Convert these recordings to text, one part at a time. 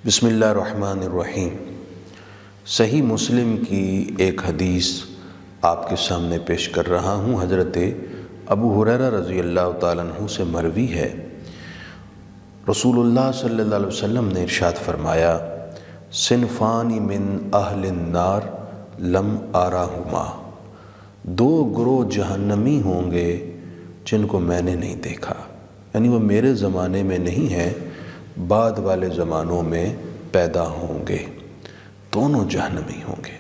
बिस्मिल्लाहिर्रहमानिर्रहीम। सही मुस्लिम की एक हदीस आपके सामने पेश कर रहा हूँ। हज़रत अबू हुरैरा रज़ी अल्लाह ताला अन्हु से मरवी है, रसूलुल्लाह सल्लल्लाहु अलैहि वसल्लम ने इरशाद फरमाया, सिनफ़ानी मिन अहलिन नार लम आराहुमा, दो ग्रोह जहन्नमी होंगे जिनको मैंने नहीं देखा, यानी वो मेरे ज़माने में नहीं है, बाद वाले ज़मानों में पैदा होंगे, दोनों जहन्नमी होंगे।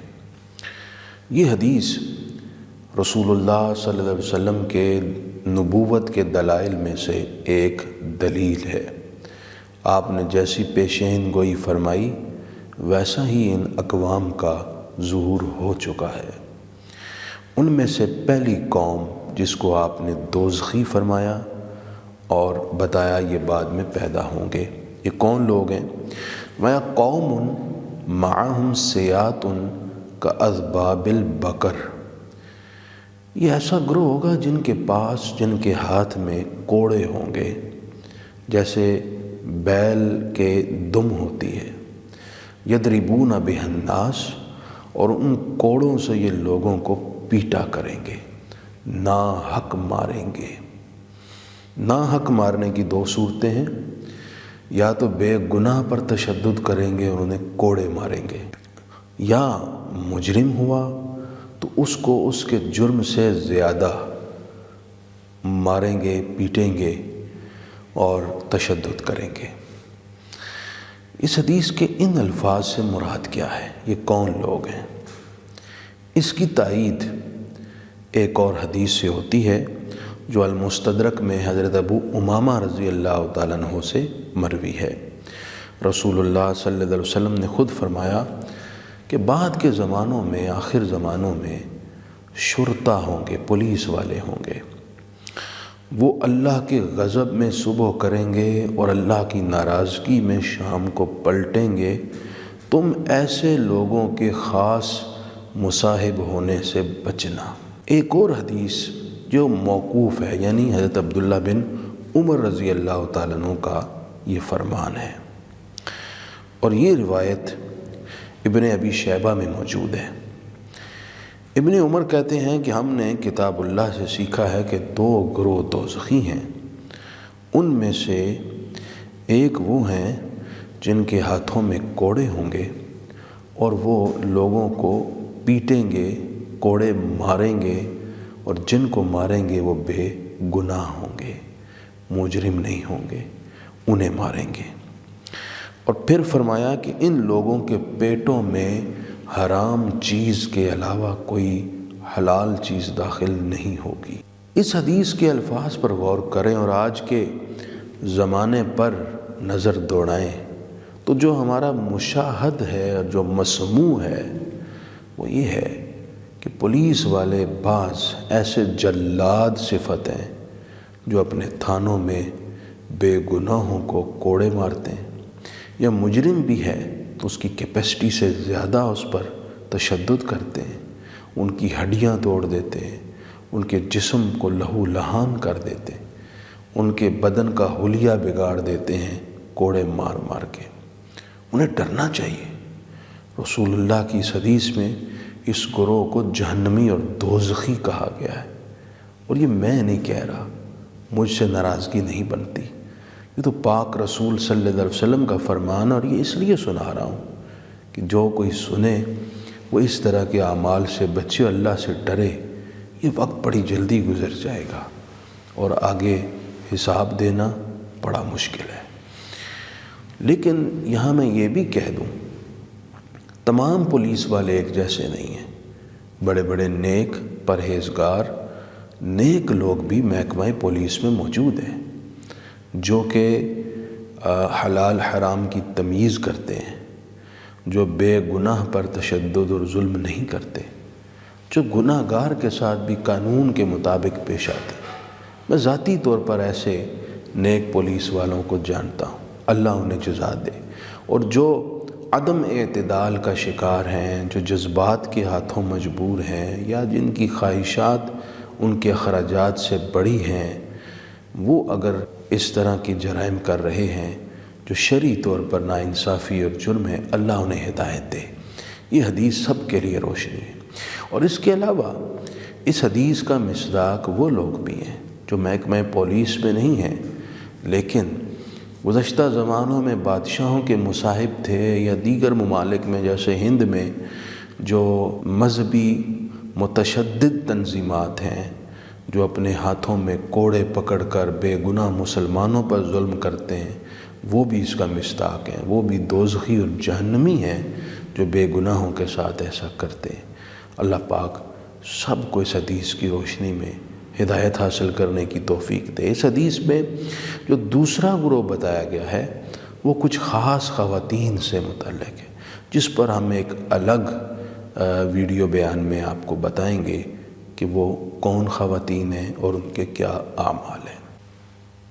ये हदीस रसूलुल्लाह सल्लल्लाहु अलैहि वसल्लम के नबूवत के दलाइल में से एक दलील है। आपने जैसी पेशेन गोई फरमाई वैसा ही इन अक़वाम का ज़ुहूर हो चुका है। उनमें से पहली कौम जिसको आपने दोज़खी फरमाया और बताया ये बाद में पैदा होंगे, ये कौन लोग हैं? वया कौमुन माअहुम सियातुन का अज़बाबिल बकर, ये ऐसा ग्रोह होगा जिनके पास, जिनके हाथ में कोड़े होंगे जैसे बैल के दुम होती है। यदरिबून बिहन्नास, और उन कोड़ों से ये लोगों को पीटा करेंगे, ना हक मारेंगे। ना हक मारने की दो सूरतें हैं, या तो बेगुनाह पर तशद्दुद करेंगे और उन्हें कोड़े मारेंगे, या मुजरिम हुआ तो उसको उसके जुर्म से ज़्यादा मारेंगे, पीटेंगे और तशद्दुद करेंगे। इस हदीस के इन अल्फाज से मुराद क्या है, ये कौन लोग हैं? इसकी तायीद एक और हदीस से होती है जो अल-मुस्तदरक में हज़रत अबू उमामा रज़ी अल्लाह ताला अन्हु से मरवी है। रसूलुल्लाह सल्लल्लाहु अलैहि वसल्लम ने ख़ुद फरमाया कि बाद के ज़मानों में, आखिर ज़मानों में शुरता होंगे, पुलिस वाले होंगे, वो अल्लाह के गज़ब में सुबह करेंगे और अल्लाह की नाराज़गी में शाम को पलटेंगे। तुम ऐसे लोगों के ख़ास मुसाहिब होने से बचना। एक और हदीस जो मौकूफ़ है, यानी हज़रत अब्दुल्ला बिन उमर रज़ी अल्लाह ताला अन्हु का ये फरमान है, और ये रिवायत इब्ने अबी शैबा में मौजूद है। इब्ने उमर कहते हैं कि हमने किताबुल्लाह से सीखा है कि दो ग्रोह दोज़खी हैं। उनमें से एक वो हैं जिनके हाथों में कोड़े होंगे और वो लोगों को पीटेंगे, कोड़े मारेंगे, और जिनको मारेंगे वो बेगुनाह होंगे, मुजरिम नहीं होंगे, उन्हें मारेंगे। और फिर फरमाया कि इन लोगों के पेटों में हराम चीज़ के अलावा कोई हलाल चीज़ दाखिल नहीं होगी। इस हदीस के अल्फाज पर गौर करें और आज के ज़माने पर नज़र दौड़ाएं तो जो हमारा मुशाहद है और जो मसमू है वो ये है कि पुलिस वाले बाज़ ऐसे जल्लाद सिफत हैं जो अपने थानों में बेगुनाहों को कोड़े मारते हैं, या मुजरिम भी है तो उसकी कैपेसिटी से ज़्यादा उस पर तशद्दुद करते हैं, उनकी हड्डियां तोड़ देते हैं, उनके जिस्म को लहू लहान कर देते हैं, उनके बदन का हुलिया बिगाड़ देते हैं कोड़े मार मार के। उन्हें डरना चाहिए। रसूलुल्लाह की इस हदीस में इस ग्रोह को जहन्नमी और दोज़खी कहा गया है, और ये मैं नहीं कह रहा, मुझसे नाराज़गी नहीं बनती, ये तो पाक रसूल सल्लल्लाहु अलैहि वसल्लम का फरमान, और ये इसलिए सुना रहा हूँ कि जो कोई सुने वो इस तरह के आमाल से बचे, अल्लाह से डरे। ये वक्त बड़ी जल्दी गुजर जाएगा और आगे हिसाब देना बड़ा मुश्किल है। लेकिन यहाँ मैं ये भी कह दूँ, तमाम पुलिस वाले एक जैसे नहीं हैं। बड़े बड़े नेक, परहेज़गार, नेक लोग भी महकमा पुलिस में मौजूद हैं जो कि हलाल हराम की तमीज़ करते हैं, जो बेगुनाह पर तशद्दुद और जुल्म नहीं करते, जो गुनाहगार के साथ भी कानून के मुताबिक पेश आते हैं। मैं ज़ाती तौर पर ऐसे नेक पुलिस वालों को जानता हूँ, अल्लाह उन्हें जज़ा दे। और जो अदम एतदाल का शिकार हैं, जो जज्बात के हाथों मजबूर हैं, या जिनकी ख्वाहिशात उनके अखराजात से बड़ी हैं, वो अगर इस तरह की जराइम कर रहे हैं جو شرعی طور پر ناانصافی اور جرم ہے، اللہ انہیں ہدایت دے۔ یہ حدیث سب کے لیے روشنی ہے۔ اور اس کے علاوہ اس حدیث کا مصداق وہ لوگ بھی ہیں جو محکمہ پولیس میں نہیں ہیں، لیکن گزشتہ زمانوں میں بادشاہوں کے مصاحب تھے، یا دیگر ممالک میں جیسے ہند میں جو مذہبی متشدد تنظیمات ہیں جو اپنے ہاتھوں میں کوڑے پکڑ کر بے گناہ مسلمانوں پر ظلم کرتے ہیں، وہ بھی اس کا مصداق ہیں، وہ بھی دوزخی اور جہنمی ہیں جو بے گناہوں کے ساتھ ایسا کرتے ہیں۔ اللہ پاک سب کو اس حدیث کی روشنی میں ہدایت حاصل کرنے کی توفیق دے۔ اس حدیث میں جو دوسرا گروہ بتایا گیا ہے وہ کچھ خاص خواتین سے متعلق ہے، جس پر ہم ایک الگ ویڈیو بیان میں آپ کو بتائیں گے کہ وہ کون خواتین ہیں اور ان کے کیا اعمال ہیں۔